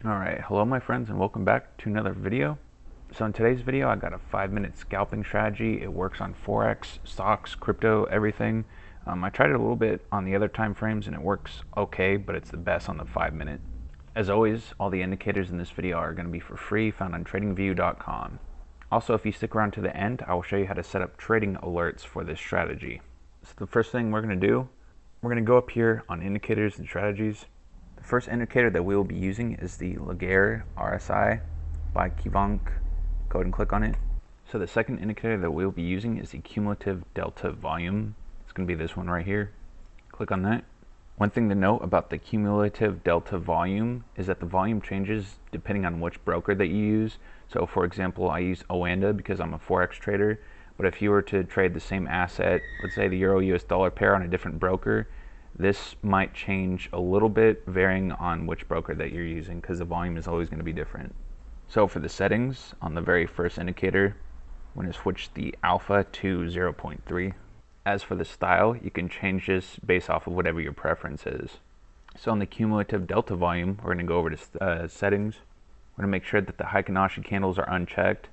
Alright, hello my friends and welcome back to another video. So in today's video I got a 5-minute scalping strategy. It works on forex, stocks, crypto, everything. I tried it a little bit on the other time frames and it works okay, but it's the best on the 5-minute. As always, all the indicators in this video are going to be for free, found on tradingview.com. Also, if you stick around to the end, I will show you how to set up trading alerts for this strategy. So the first thing we're going to do, we're going to go up here on indicators and strategies. The first indicator that we will be using is the Laguerre RSI by Kivank. Go ahead and click on it. So the second indicator that we will be using is the cumulative delta volume. It's going to be this one right here. Click on that. One thing to note about the cumulative delta volume is that the volume changes depending on which broker that you use. So for example, I use Oanda because I'm a forex trader, but if you were to trade the same asset, let's say the euro US dollar pair on a different broker, this might change a little bit varying on which broker that you're using because the volume is always going to be different. So for the settings, on the very first indicator, I'm going to switch the alpha to 0.3. As for the style, you can change this based off of whatever your preference is. So on the cumulative delta volume, we're going to go over to settings. We're going to make sure that the Heikin-Ashi candles are unchecked.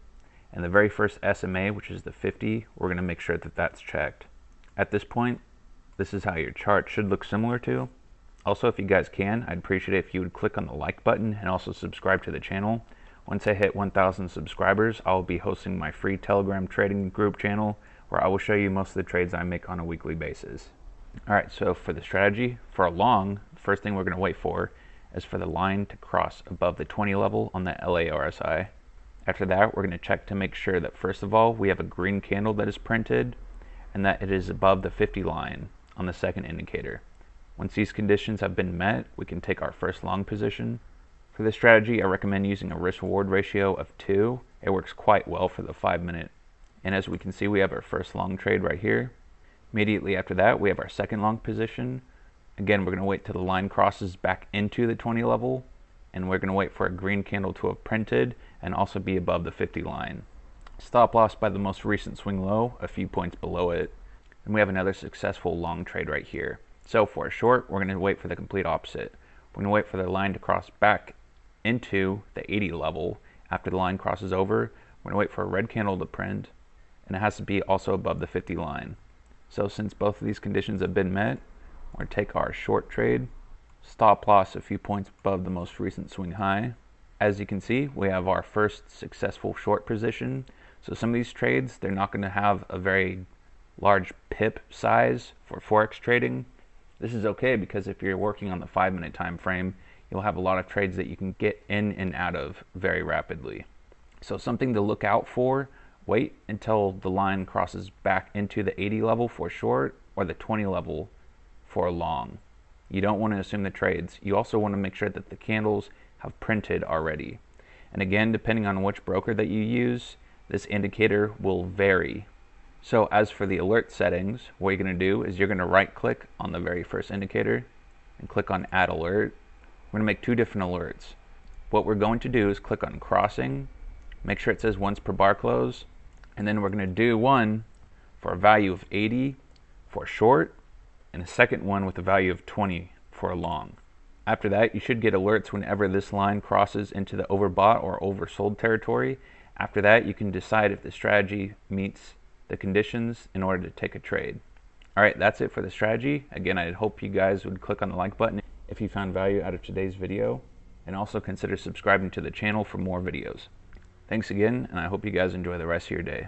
And the very first SMA, which is the 50, we're going to make sure that that's checked. At this point, this is how your chart should look similar to. Also, if you guys can, I'd appreciate it if you would click on the like button and also subscribe to the channel. Once I hit 1,000 subscribers, I'll be hosting my free Telegram trading group channel where I will show you most of the trades I make on a weekly basis. Alright, so for the strategy, for a long, first thing we're going to wait for is for the line to cross above the 20 level on the LA RSI. After that, we're going to check to make sure that first of all, we have a green candle that is printed and that it is above the 50 line on the second indicator. Once these conditions have been met, we can take our first long position. For this strategy, I recommend using a risk-reward ratio of 2. It works quite well for the 5-minute. And as we can see, we have our first long trade right here. Immediately after that, we have our second long position. Again, we're going to wait till the line crosses back into the 20 level, and we're going to wait for a green candle to have printed and also be above the 50 line. Stop loss by the most recent swing low, a few points below it. And we have another successful long trade right here. So for a short, we're going to wait for the complete opposite. We're going to wait for the line to cross back into the 80 level. After the line crosses over, we're going to wait for a red candle to print, and it has to be also above the 50 line. So since both of these conditions have been met, we're going to take our short trade, stop loss a few points above the most recent swing high. As you can see, we have our first successful short position. So some of these trades, they're not going to have a very large pip size for forex trading. This is okay because if you're working on the 5-minute time frame, you'll have a lot of trades that you can get in and out of very rapidly. So something to look out for, wait until the line crosses back into the 80 level for short or the 20 level for long. You don't want to assume the trades. You also want to make sure that the candles have printed already. And again, depending on which broker that you use, this indicator will vary. So as for the alert settings, what you're going to do is you're going to right click on the very first indicator and click on add alert. We're going to make two different alerts. What we're going to do is click on crossing, make sure it says once per bar close, and then we're going to do one for a value of 80 for short and a second one with a value of 20 for a long. After that, you should get alerts whenever this line crosses into the overbought or oversold territory. After that, you can decide if the strategy meets the conditions in order to take a trade. Alright, that's it for the strategy. Again, I hope you guys would click on the like button if you found value out of today's video, and also consider subscribing to the channel for more videos. Thanks again, and I hope you guys enjoy the rest of your day.